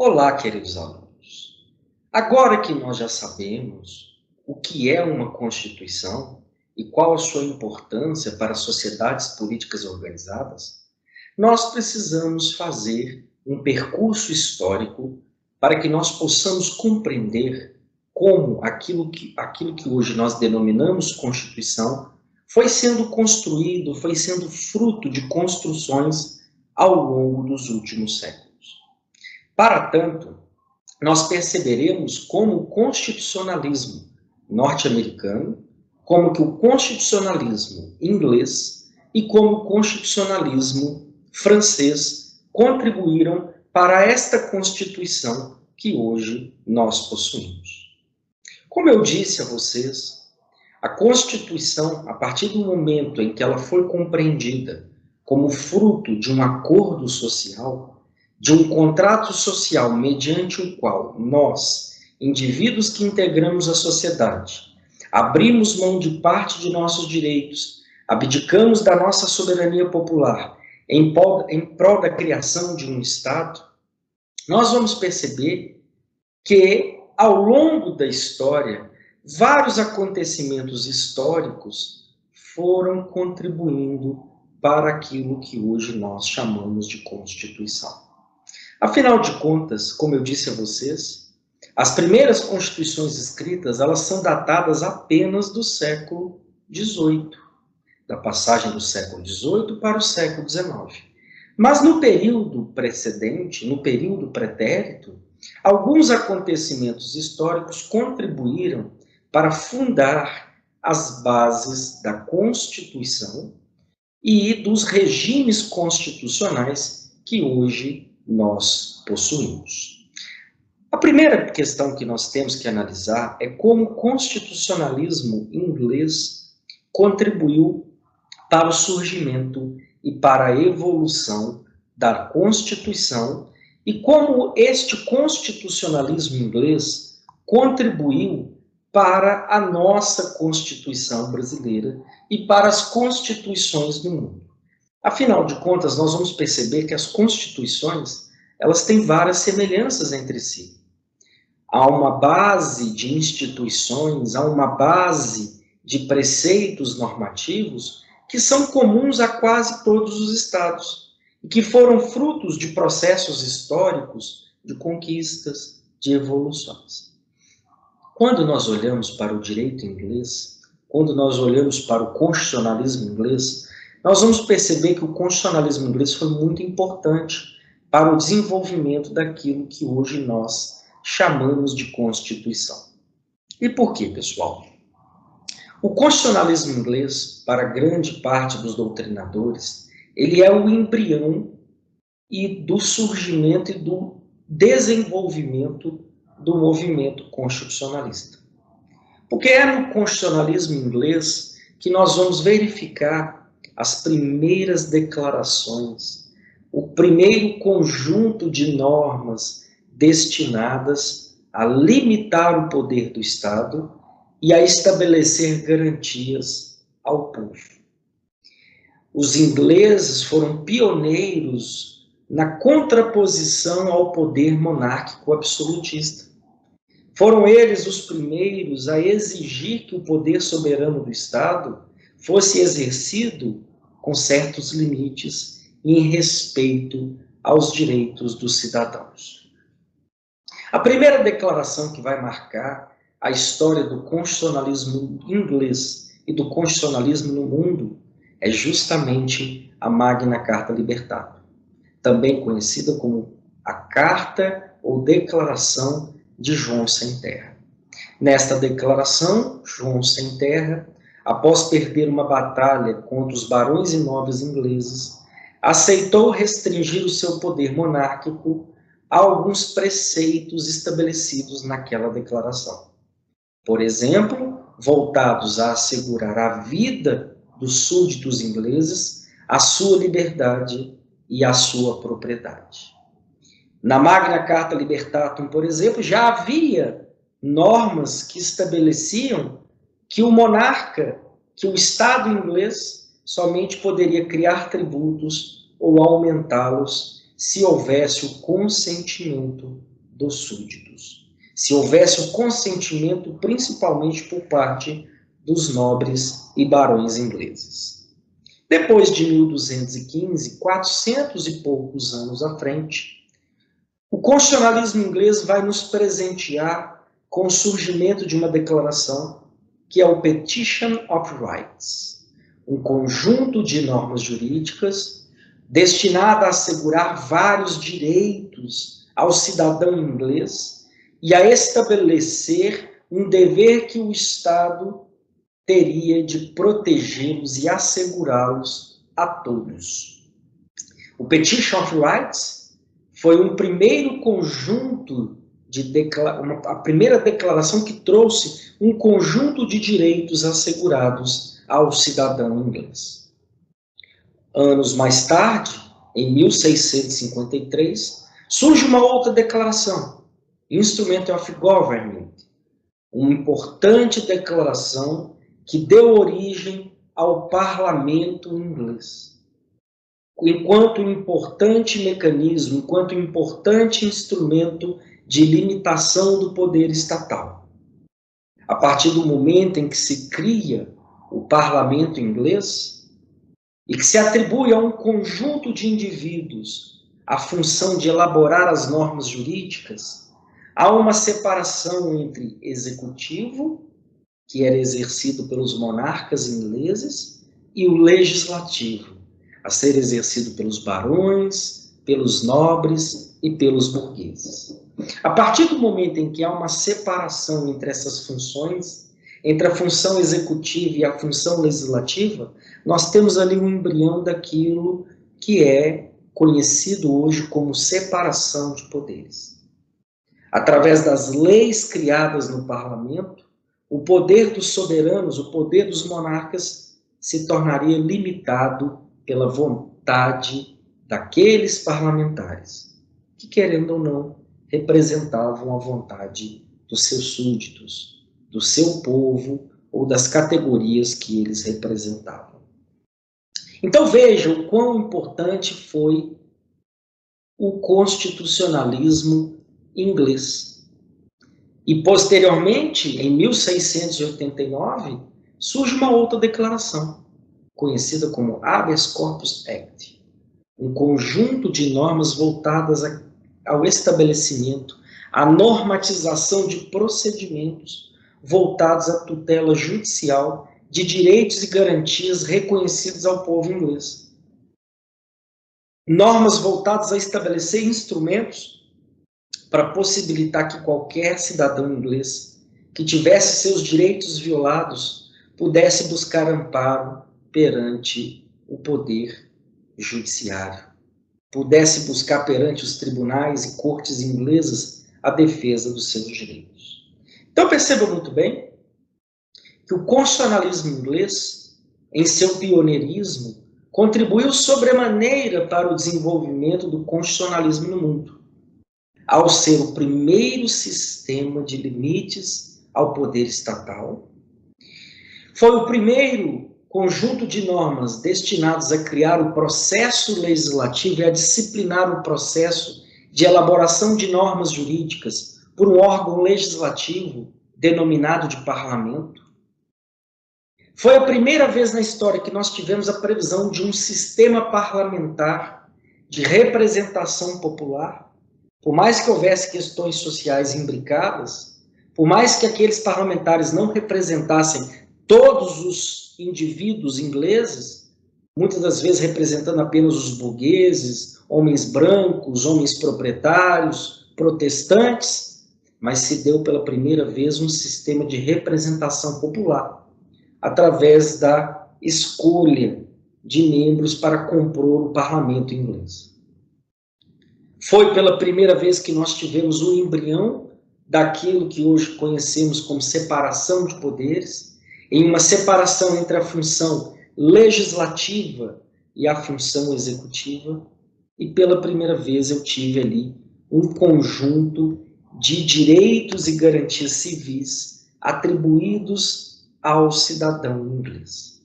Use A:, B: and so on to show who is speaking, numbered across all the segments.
A: Olá, queridos alunos. Agora que nós já sabemos o que é uma Constituição e qual a sua importância para sociedades políticas organizadas, nós precisamos fazer um percurso histórico para que nós possamos compreender como aquilo que hoje nós denominamos Constituição foi sendo construído, foi sendo fruto de construções ao longo dos últimos séculos. Para tanto, nós perceberemos como o constitucionalismo norte-americano, como que o constitucionalismo inglês e como o constitucionalismo francês contribuíram para esta Constituição que hoje nós possuímos. Como eu disse a vocês, a Constituição, a partir do momento em que ela foi compreendida como fruto de um acordo social, de um contrato social mediante o qual nós, indivíduos que integramos a sociedade, abrimos mão de parte de nossos direitos, abdicamos da nossa soberania popular em prol da criação de um Estado, nós vamos perceber que, ao longo da história, vários acontecimentos históricos foram contribuindo para aquilo que hoje nós chamamos de Constituição. Afinal de contas, como eu disse a vocês, as primeiras constituições escritas, elas são datadas apenas do século XVIII, da passagem do século XVIII para o século XIX. Mas no período precedente, no período pretérito, alguns acontecimentos históricos contribuíram para fundar as bases da Constituição e dos regimes constitucionais que hoje nós possuímos. A primeira questão que nós temos que analisar é como o constitucionalismo inglês contribuiu para o surgimento e para a evolução da Constituição e como este constitucionalismo inglês contribuiu para a nossa Constituição brasileira e para as constituições do mundo. Afinal de contas, nós vamos perceber que as constituições, elas têm várias semelhanças entre si. Há uma base de instituições, há uma base de preceitos normativos que são comuns a quase todos os estados e que foram frutos de processos históricos, de conquistas, de evoluções. Quando nós olhamos para o direito inglês, quando nós olhamos para o constitucionalismo inglês, nós vamos perceber que o constitucionalismo inglês foi muito importante para o desenvolvimento daquilo que hoje nós chamamos de Constituição. E por quê, pessoal? O constitucionalismo inglês, para grande parte dos doutrinadores, ele é o embrião do surgimento e do desenvolvimento do movimento constitucionalista. Porque é no constitucionalismo inglês que nós vamos verificar as primeiras declarações, o primeiro conjunto de normas destinadas a limitar o poder do Estado e a estabelecer garantias ao povo. Os ingleses foram pioneiros na contraposição ao poder monárquico absolutista. Foram eles os primeiros a exigir que o poder soberano do Estado fosse exercido com certos limites e em respeito aos direitos dos cidadãos. A primeira declaração que vai marcar a história do constitucionalismo inglês e do constitucionalismo no mundo é justamente a Magna Carta Libertatum, também conhecida como a Carta ou Declaração de João Sem Terra. Nesta declaração, João Sem Terra, após perder uma batalha contra os barões e nobres ingleses, aceitou restringir o seu poder monárquico a alguns preceitos estabelecidos naquela declaração. Por exemplo, voltados a assegurar a vida dos súditos ingleses, a sua liberdade e a sua propriedade. Na Magna Carta Libertatum, por exemplo, já havia normas que estabeleciam que o monarca, que o Estado inglês, somente poderia criar tributos ou aumentá-los se houvesse o consentimento dos súditos, se houvesse o consentimento principalmente por parte dos nobres e barões ingleses. Depois de 1215, 400 e poucos anos à frente, o constitucionalismo inglês vai nos presentear com o surgimento de uma declaração que é o Petition of Rights, um conjunto de normas jurídicas destinada a assegurar vários direitos ao cidadão inglês e a estabelecer um dever que o Estado teria de protegê-los e assegurá-los a todos. O Petition of Rights foi um primeiro conjunto a primeira declaração que trouxe um conjunto de direitos assegurados ao cidadão inglês. Anos mais tarde, em 1653, surge uma outra declaração, Instrument of Government, uma importante declaração que deu origem ao parlamento inglês. Enquanto importante mecanismo, enquanto importante instrumento de limitação do poder estatal. A partir do momento em que se cria o parlamento inglês e que se atribui a um conjunto de indivíduos a função de elaborar as normas jurídicas, há uma separação entre executivo, que era exercido pelos monarcas ingleses, e o legislativo, a ser exercido pelos barões, pelos nobres e pelos burgueses. A partir do momento em que há uma separação entre essas funções, entre a função executiva e a função legislativa, nós temos ali um embrião daquilo que é conhecido hoje como separação de poderes. Através das leis criadas no parlamento, o poder dos soberanos, o poder dos monarcas, se tornaria limitado pela vontade daqueles parlamentares, que, querendo ou não, representavam a vontade dos seus súditos, do seu povo ou das categorias que eles representavam. Então veja o quão importante foi o constitucionalismo inglês. E posteriormente, em 1689, surge uma outra declaração, conhecida como Habeas Corpus Act, um conjunto de normas voltadas ao estabelecimento, à normatização de procedimentos voltados à tutela judicial de direitos e garantias reconhecidos ao povo inglês. Normas voltadas a estabelecer instrumentos para possibilitar que qualquer cidadão inglês que tivesse seus direitos violados pudesse buscar amparo perante o poder judiciário, pudesse buscar perante os tribunais e cortes inglesas a defesa dos seus direitos. Então perceba muito bem que o constitucionalismo inglês, em seu pioneirismo, contribuiu sobremaneira para o desenvolvimento do constitucionalismo no mundo, ao ser o primeiro sistema de limites ao poder estatal. Foi o primeiro conjunto de normas destinados a criar o processo legislativo e a disciplinar o processo de elaboração de normas jurídicas por um órgão legislativo denominado de parlamento. Foi a primeira vez na história que nós tivemos a previsão de um sistema parlamentar de representação popular. Por mais que houvesse questões sociais imbricadas, por mais que aqueles parlamentares não representassem todos os indivíduos ingleses, muitas das vezes representando apenas os burgueses, homens brancos, homens proprietários, protestantes, mas se deu pela primeira vez um sistema de representação popular, através da escolha de membros para compor o parlamento inglês. Foi pela primeira vez que nós tivemos o embrião daquilo que hoje conhecemos como separação de poderes, em uma separação entre a função legislativa e a função executiva, e pela primeira vez eu tive ali um conjunto de direitos e garantias civis atribuídos ao cidadão inglês.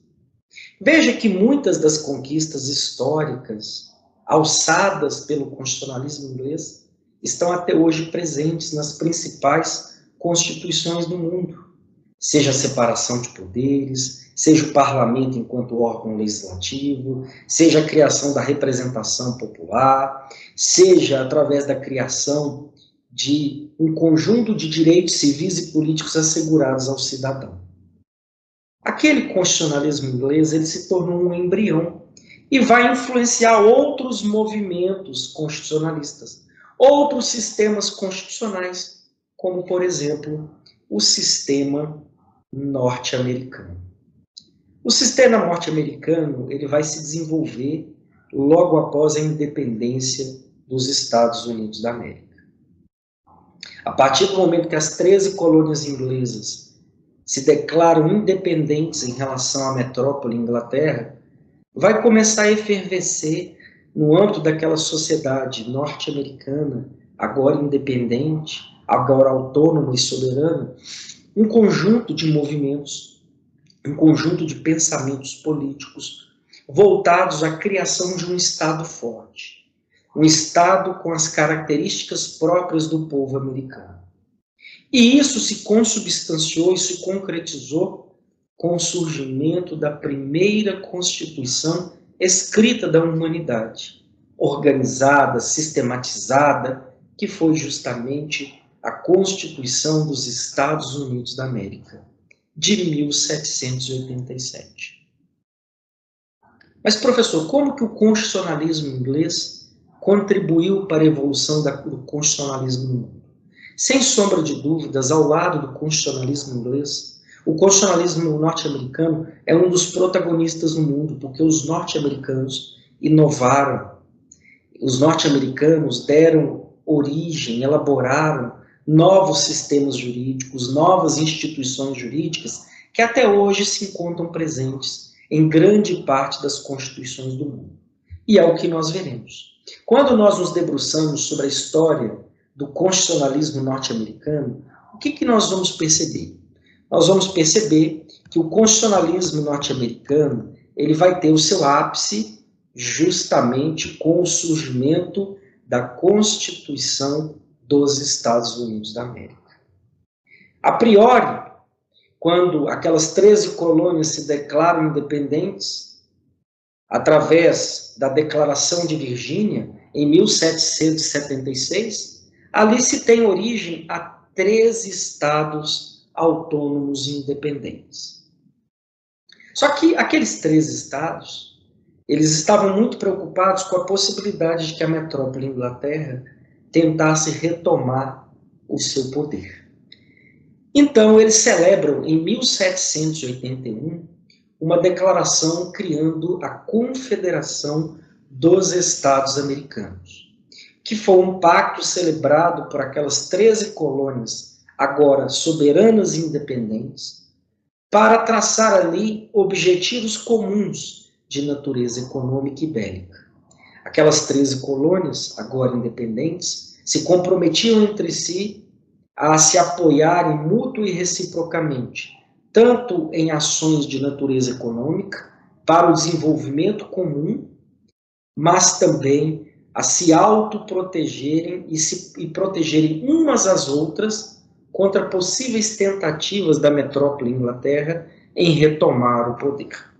A: Veja que muitas das conquistas históricas alçadas pelo constitucionalismo inglês estão até hoje presentes nas principais constituições do mundo, seja a separação de poderes, seja o parlamento enquanto órgão legislativo, seja a criação da representação popular, seja através da criação de um conjunto de direitos civis e políticos assegurados ao cidadão. Aquele constitucionalismo inglês, ele se tornou um embrião e vai influenciar outros movimentos constitucionalistas, outros sistemas constitucionais, como, por exemplo, o sistema norte-americano. O sistema norte-americano, ele vai se desenvolver logo após a independência dos Estados Unidos da América. A partir do momento que as 13 colônias inglesas se declaram independentes em relação à metrópole Inglaterra, vai começar a efervescer no âmbito daquela sociedade norte-americana, agora independente, agora autônoma e soberana, um conjunto de movimentos, um conjunto de pensamentos políticos voltados à criação de um Estado forte, um Estado com as características próprias do povo americano. E isso se consubstanciou e se concretizou com o surgimento da primeira Constituição escrita da humanidade, organizada, sistematizada, que foi justamente a Constituição dos Estados Unidos da América, de 1787. Mas, professor, como que o constitucionalismo inglês contribuiu para a evolução do constitucionalismo no mundo? Sem sombra de dúvidas, ao lado do constitucionalismo inglês, o constitucionalismo norte-americano é um dos protagonistas no mundo, porque os norte-americanos inovaram, os norte-americanos deram origem, elaboraram novos sistemas jurídicos, novas instituições jurídicas, que até hoje se encontram presentes em grande parte das constituições do mundo. E é o que nós veremos. Quando nós nos debruçamos sobre a história do constitucionalismo norte-americano, o que nós vamos perceber? Nós vamos perceber que o constitucionalismo norte-americano ele vai ter o seu ápice justamente com o surgimento da Constituição dos Estados Unidos da América. A priori, quando aquelas 13 colônias se declaram independentes, através da Declaração de Virgínia, em 1776, ali se tem origem a 13 estados autônomos e independentes. Só que aqueles 13 estados, eles estavam muito preocupados com a possibilidade de que a metrópole Inglaterra tentasse retomar o seu poder. Então, eles celebram, em 1781, uma declaração criando a Confederação dos Estados Americanos, que foi um pacto celebrado por aquelas 13 colônias, agora soberanas e independentes, para traçar ali objetivos comuns de natureza econômica e bélica. Aquelas 13 colônias, agora independentes, se comprometiam entre si a se apoiarem mútuo e reciprocamente, tanto em ações de natureza econômica, para o desenvolvimento comum, mas também a se autoprotegerem e protegerem umas às outras contra possíveis tentativas da metrópole Inglaterra em retomar o poder.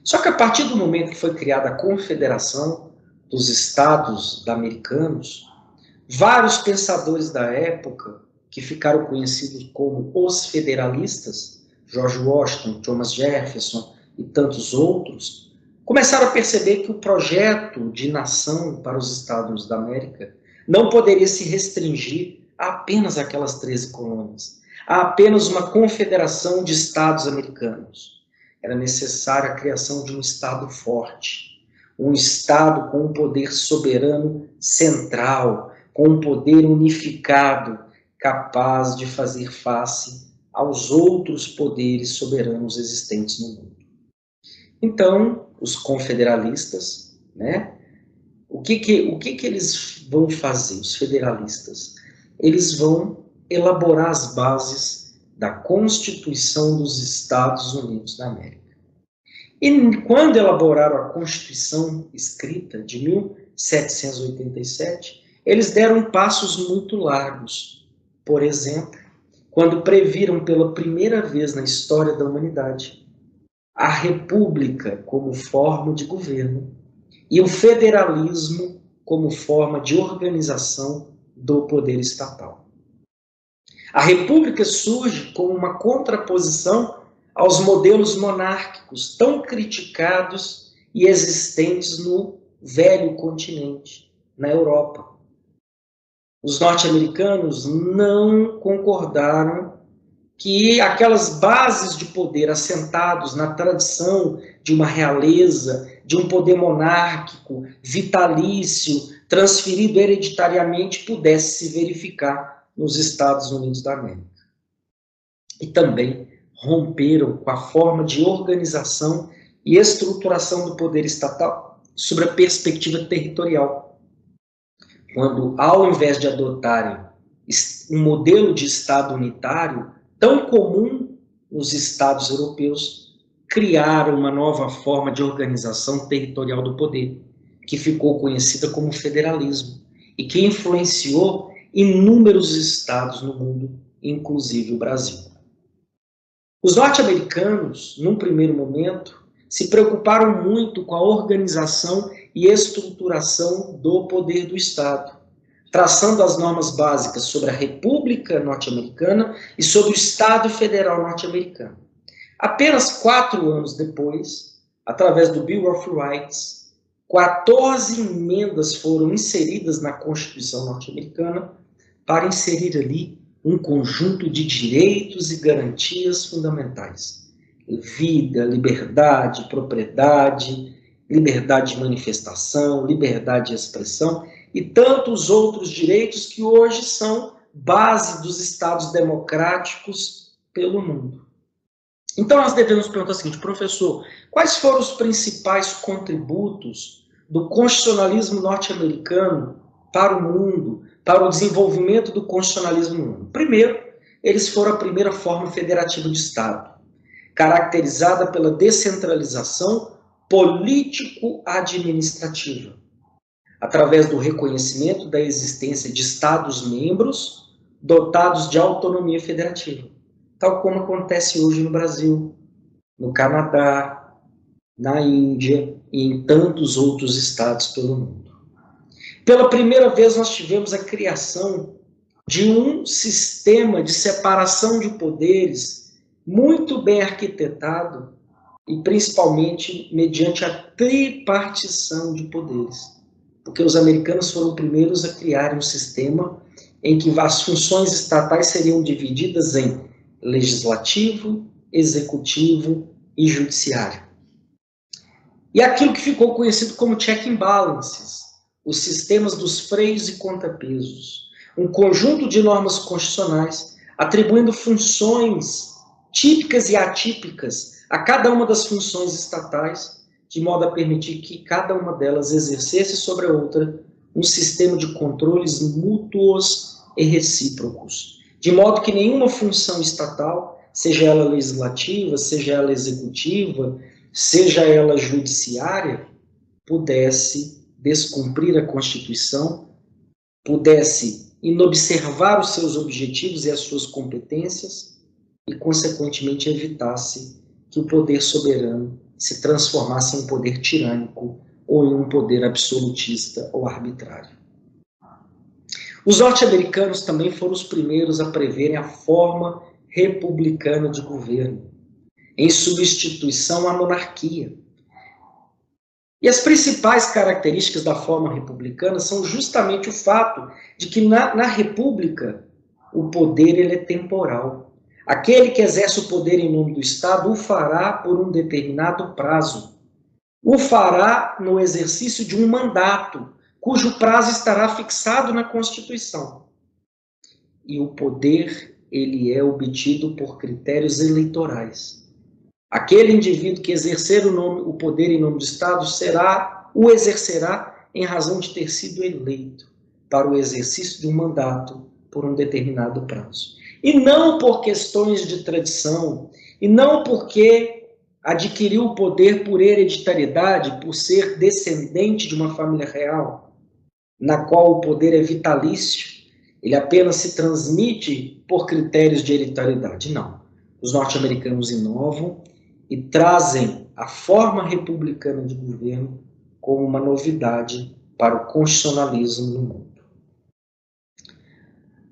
A: Só que a partir do momento que foi criada a Confederação dos Estados Americanos, vários pensadores da época, que ficaram conhecidos como os federalistas, George Washington, Thomas Jefferson e tantos outros, começaram a perceber que o projeto de nação para os Estados da América não poderia se restringir a apenas aquelas 13 colônias, a apenas uma confederação de Estados americanos. Era necessária a criação de um Estado forte, um Estado com um poder soberano central, com um poder unificado, capaz de fazer face aos outros poderes soberanos existentes no mundo. Então, os confederalistas, né? O que eles vão fazer, os federalistas? Eles vão elaborar as bases da Constituição dos Estados Unidos da América. E quando elaboraram a Constituição escrita de 1787, eles deram passos muito largos. Por exemplo, quando previram pela primeira vez na história da humanidade a república como forma de governo e o federalismo como forma de organização do poder estatal. A república surge como uma contraposição aos modelos monárquicos tão criticados e existentes no velho continente, na Europa. Os norte-americanos não concordaram que aquelas bases de poder assentados na tradição de uma realeza, de um poder monárquico, vitalício, transferido hereditariamente, pudesse se verificar nos Estados Unidos da América. E também romperam com a forma de organização e estruturação do poder estatal sobre a perspectiva territorial, quando, ao invés de adotarem um modelo de Estado unitário, tão comum nos Estados europeus, criaram uma nova forma de organização territorial do poder, que ficou conhecida como federalismo, e que influenciou inúmeros estados no mundo, inclusive o Brasil. Os norte-americanos, num primeiro momento, se preocuparam muito com a organização e estruturação do poder do Estado, traçando as normas básicas sobre a República Norte-Americana e sobre o Estado Federal Norte-Americano. Apenas 4 anos depois, através do Bill of Rights, 14 emendas foram inseridas na Constituição norte-americana para inserir ali um conjunto de direitos e garantias fundamentais. Vida, liberdade, propriedade, liberdade de manifestação, liberdade de expressão e tantos outros direitos que hoje são base dos estados democráticos pelo mundo. Então nós devemos perguntar o seguinte: professor, quais foram os principais contributos do constitucionalismo norte-americano para o mundo, para o desenvolvimento do constitucionalismo no mundo? Primeiro, eles foram a primeira forma federativa de Estado, caracterizada pela descentralização político-administrativa, através do reconhecimento da existência de Estados-membros dotados de autonomia federativa, tal como acontece hoje no Brasil, no Canadá, na Índia e em tantos outros estados pelo mundo. Pela primeira vez nós tivemos a criação de um sistema de separação de poderes muito bem arquitetado e principalmente mediante a tripartição de poderes. Porque os americanos foram os primeiros a criar um sistema em que as funções estatais seriam divididas em legislativo, executivo e judiciário. E aquilo que ficou conhecido como check and balances, os sistemas dos freios e contrapesos, um conjunto de normas constitucionais atribuindo funções típicas e atípicas a cada uma das funções estatais, de modo a permitir que cada uma delas exercesse sobre a outra um sistema de controles mútuos e recíprocos, de modo que nenhuma função estatal, seja ela legislativa, seja ela executiva, seja ela judiciária, pudesse descumprir a Constituição, pudesse inobservar os seus objetivos e as suas competências e, consequentemente, evitasse que o poder soberano se transformasse em um poder tirânico ou em um poder absolutista ou arbitrário. Os norte-americanos também foram os primeiros a preverem a forma republicana de governo, em substituição à monarquia. E as principais características da forma republicana são justamente o fato de que na república o poder ele é temporal. Aquele que exerce o poder em nome do Estado o fará por um determinado prazo. O fará no exercício de um mandato, cujo prazo estará fixado na Constituição. E o poder ele é obtido por critérios eleitorais. Aquele indivíduo que exercer o poder em nome do Estado o exercerá em razão de ter sido eleito para o exercício de um mandato por um determinado prazo. E não por questões de tradição, e não porque adquiriu o poder por hereditariedade, por ser descendente de uma família real. na qual o poder é vitalício, ele apenas se transmite por critérios de hereditariedade. Não. Os norte-americanos inovam e trazem a forma republicana de governo como uma novidade para o constitucionalismo no mundo.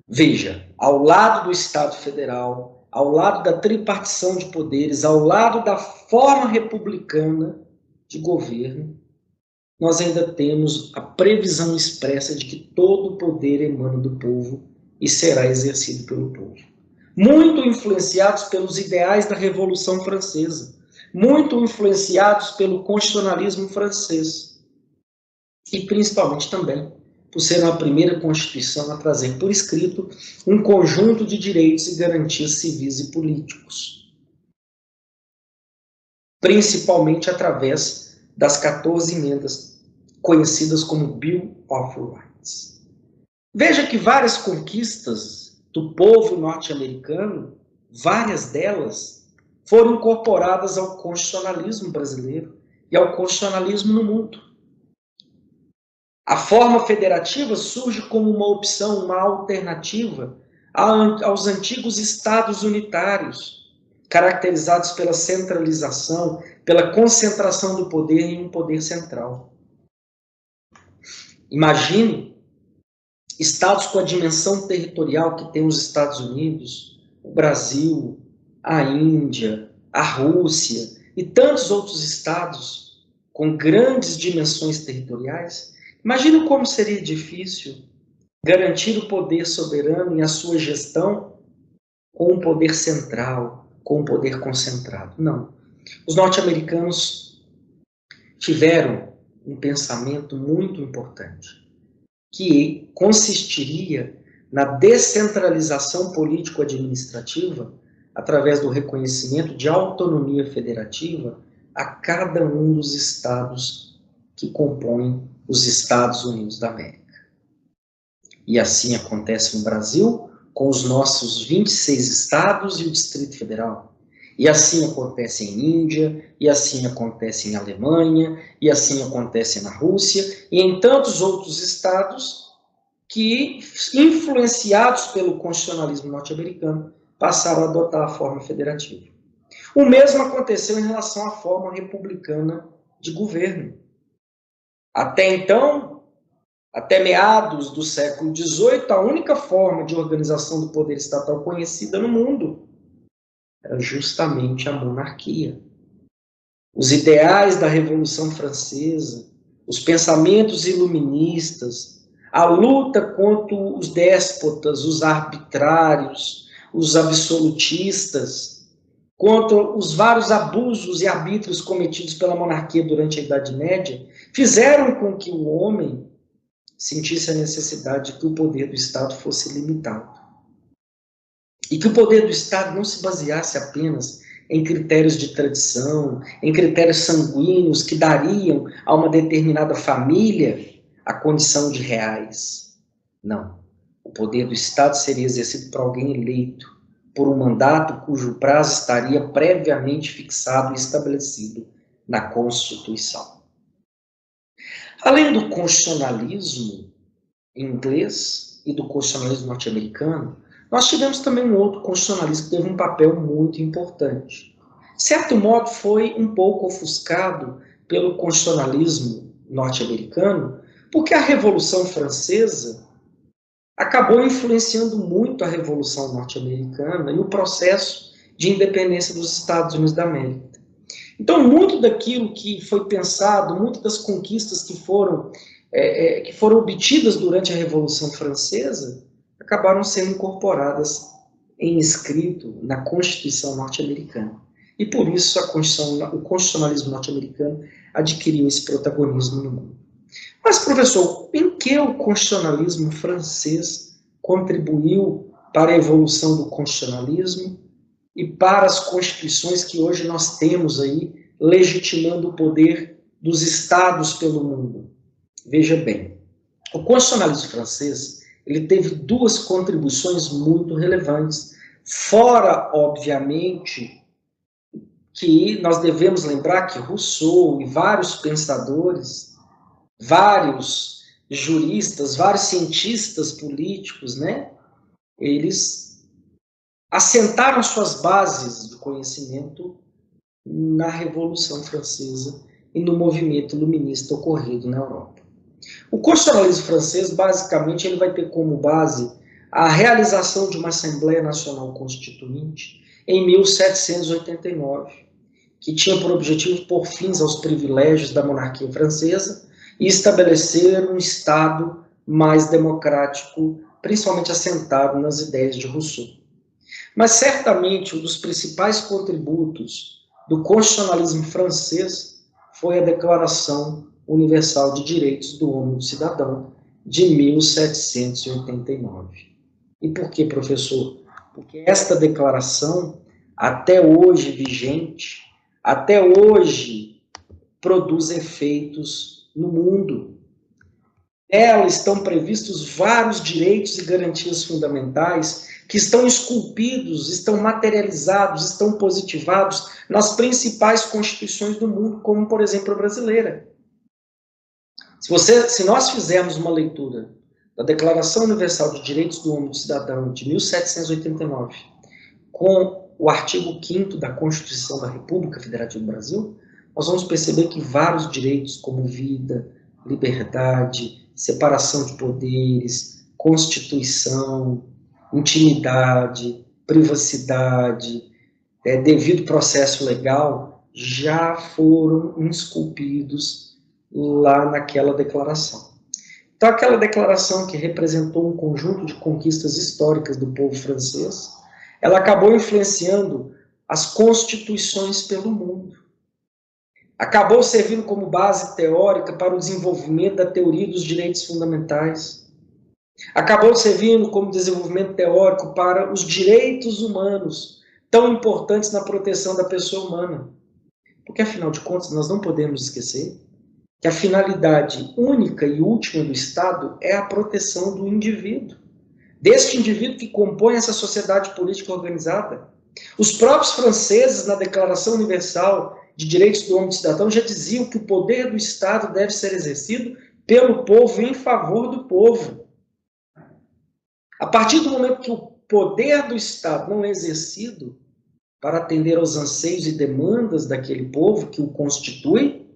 A: Veja, ao lado do Estado Federal, ao lado da tripartição de poderes, ao lado da forma republicana de governo, nós ainda temos a previsão expressa de que todo o poder emana do povo e será exercido pelo povo. Muito influenciados pelos ideais da Revolução Francesa, muito influenciados pelo constitucionalismo francês, e principalmente também por ser a primeira Constituição a trazer por escrito um conjunto de direitos e garantias civis e políticos, principalmente através das 14 emendas conhecidas como Bill of Rights. Veja que várias conquistas do povo norte-americano, várias delas, foram incorporadas ao constitucionalismo brasileiro e ao constitucionalismo no mundo. A forma federativa surge como uma opção, uma alternativa aos antigos estados unitários, caracterizados pela centralização, pela concentração do poder em um poder central. Imagine estados com a dimensão territorial que tem os Estados Unidos, o Brasil, a Índia, a Rússia e tantos outros estados com grandes dimensões territoriais. Imagine como seria difícil garantir o poder soberano e a sua gestão com um poder central, com um poder concentrado. Não. Os norte-americanos tiveram um pensamento muito importante, que consistiria na descentralização político-administrativa através do reconhecimento de autonomia federativa a cada um dos estados que compõem os Estados Unidos da América. E assim acontece no Brasil, com os nossos 26 estados e o Distrito Federal. E assim acontece em Índia, e assim acontece em Alemanha, e assim acontece na Rússia, e em tantos outros estados que, influenciados pelo constitucionalismo norte-americano, passaram a adotar a forma federativa. O mesmo aconteceu em relação à forma republicana de governo. Até então, até meados do século XVIII, a única forma de organização do poder estatal conhecida no mundo era justamente a monarquia. Os ideais da Revolução Francesa, os pensamentos iluministas, a luta contra os déspotas, os arbitrários, os absolutistas, contra os vários abusos e arbítrios cometidos pela monarquia durante a Idade Média, fizeram com que o homem sentisse a necessidade de que o poder do Estado fosse limitado. E que o poder do Estado não se baseasse apenas em critérios de tradição, em critérios sanguíneos que dariam a uma determinada família a condição de reais. Não. O poder do Estado seria exercido por alguém eleito, por um mandato cujo prazo estaria previamente fixado e estabelecido na Constituição. Além do constitucionalismo inglês e do constitucionalismo norte-americano, nós tivemos também um outro constitucionalismo que teve um papel muito importante. De certo modo, foi um pouco ofuscado pelo constitucionalismo norte-americano, porque a Revolução Francesa acabou influenciando muito a Revolução norte-americana e o processo de independência dos Estados Unidos da América. Então, muito daquilo que foi pensado, muitas das conquistas que foram obtidas durante a Revolução Francesa, acabaram sendo incorporadas em escrito na Constituição norte-americana. E por isso o constitucionalismo norte-americano adquiriu esse protagonismo no mundo. Mas, professor, em que o constitucionalismo francês contribuiu para a evolução do constitucionalismo e para as constituições que hoje nós temos aí, legitimando o poder dos estados pelo mundo? Veja bem, o constitucionalismo francês ele teve duas contribuições muito relevantes, fora, obviamente, que nós devemos lembrar que Rousseau e vários pensadores, vários juristas, vários cientistas políticos, né? Eles assentaram suas bases de conhecimento na Revolução Francesa e no movimento iluminista ocorrido na Europa. O constitucionalismo francês, basicamente, ele vai ter como base a realização de uma Assembleia Nacional Constituinte em 1789, que tinha por objetivo pôr fins aos privilégios da monarquia francesa e estabelecer um Estado mais democrático, principalmente assentado nas ideias de Rousseau. Mas, certamente, um dos principais contributos do constitucionalismo francês foi a Declaração Universal de Direitos do Homem e do Cidadão, de 1789. E por que, professor? Porque esta declaração, até hoje vigente, até hoje produz efeitos no mundo. Nela estão previstos vários direitos e garantias fundamentais que estão esculpidos, estão materializados, estão positivados nas principais constituições do mundo, como, por exemplo, a brasileira. Se nós fizermos uma leitura da Declaração Universal de Direitos do Homem e do Cidadão, de 1789, com o artigo 5º da Constituição da República Federativa do Brasil, nós vamos perceber que vários direitos, como vida, liberdade, separação de poderes, constituição, intimidade, privacidade, devido processo legal, já foram esculpidos lá naquela declaração. Então, aquela declaração que representou um conjunto de conquistas históricas do povo francês, ela acabou influenciando as constituições pelo mundo. Acabou servindo como base teórica para o desenvolvimento da teoria dos direitos fundamentais. Acabou servindo como desenvolvimento teórico para os direitos humanos, tão importantes na proteção da pessoa humana. Porque, afinal de contas, nós não podemos esquecer que a finalidade única e última do Estado é a proteção do indivíduo, deste indivíduo que compõe essa sociedade política organizada. Os próprios franceses, na Declaração Universal de Direitos do Homem e do Cidadão, já diziam que o poder do Estado deve ser exercido pelo povo, em favor do povo. A partir do momento que o poder do Estado não é exercido para atender aos anseios e demandas daquele povo que o constitui,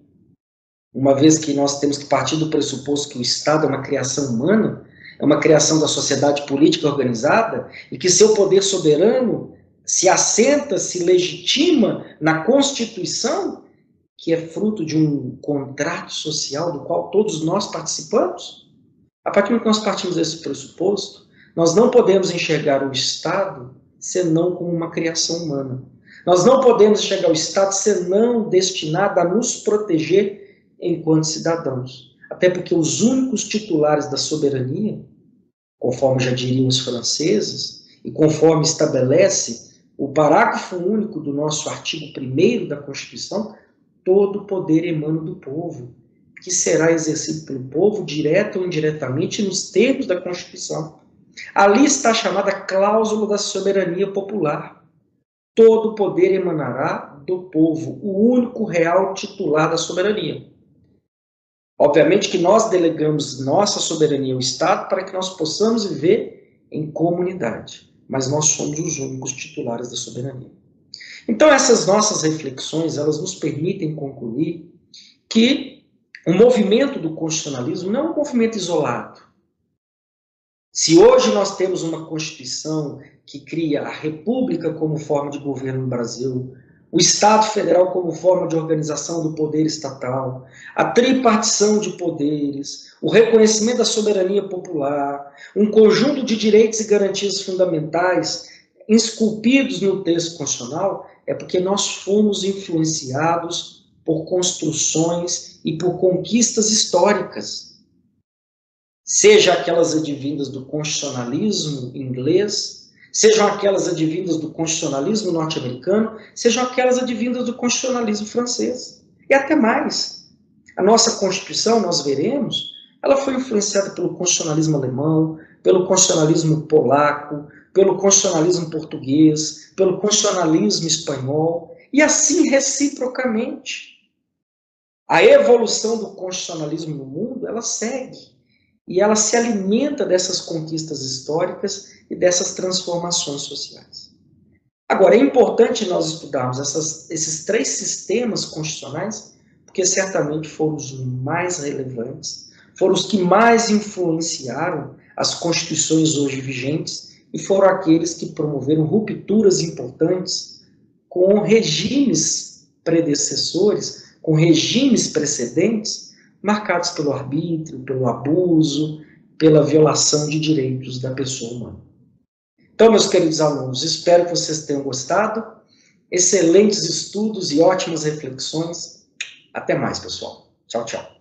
A: uma vez que nós temos que partir do pressuposto que o Estado é uma criação humana, é uma criação da sociedade política organizada, e que seu poder soberano se assenta, se legitima na Constituição, que é fruto de um contrato social do qual todos nós participamos. A partir do momento que nós partimos desse pressuposto, nós não podemos enxergar o Estado senão como uma criação humana. Nós não podemos enxergar o Estado senão destinado a nos proteger enquanto cidadãos. Até porque os únicos titulares da soberania, conforme já diriam os franceses, e conforme estabelece o parágrafo único do nosso artigo 1º da Constituição, todo o poder emana do povo, que será exercido pelo povo, direto ou indiretamente, nos termos da Constituição. Ali está a chamada cláusula da soberania popular. Todo o poder emanará do povo, o único real titular da soberania. Obviamente que nós delegamos nossa soberania ao Estado para que nós possamos viver em comunidade, mas nós somos os únicos titulares da soberania. Então, essas nossas reflexões, elas nos permitem concluir que o movimento do constitucionalismo não é um movimento isolado. Se hoje nós temos uma Constituição que cria a República como forma de governo no Brasil, o Estado Federal como forma de organização do poder estatal, a tripartição de poderes, o reconhecimento da soberania popular, um conjunto de direitos e garantias fundamentais esculpidos no texto constitucional, é porque nós fomos influenciados por construções e por conquistas históricas. Seja aquelas advindas do constitucionalismo inglês, sejam aquelas advindas do constitucionalismo norte-americano, sejam aquelas advindas do constitucionalismo francês. E até mais. A nossa Constituição, nós veremos, ela foi influenciada pelo constitucionalismo alemão, pelo constitucionalismo polaco, pelo constitucionalismo português, pelo constitucionalismo espanhol, e assim reciprocamente. A evolução do constitucionalismo no mundo, ela segue. e ela se alimenta dessas conquistas históricas e dessas transformações sociais. Agora, é importante nós estudarmos esses três sistemas constitucionais, porque certamente foram os mais relevantes, foram os que mais influenciaram as constituições hoje vigentes e foram aqueles que promoveram rupturas importantes com regimes predecessores, com regimes precedentes, marcados pelo arbítrio, pelo abuso, pela violação de direitos da pessoa humana. Então, meus queridos alunos, espero que vocês tenham gostado. Excelentes estudos e ótimas reflexões. Até mais, pessoal. Tchau, tchau.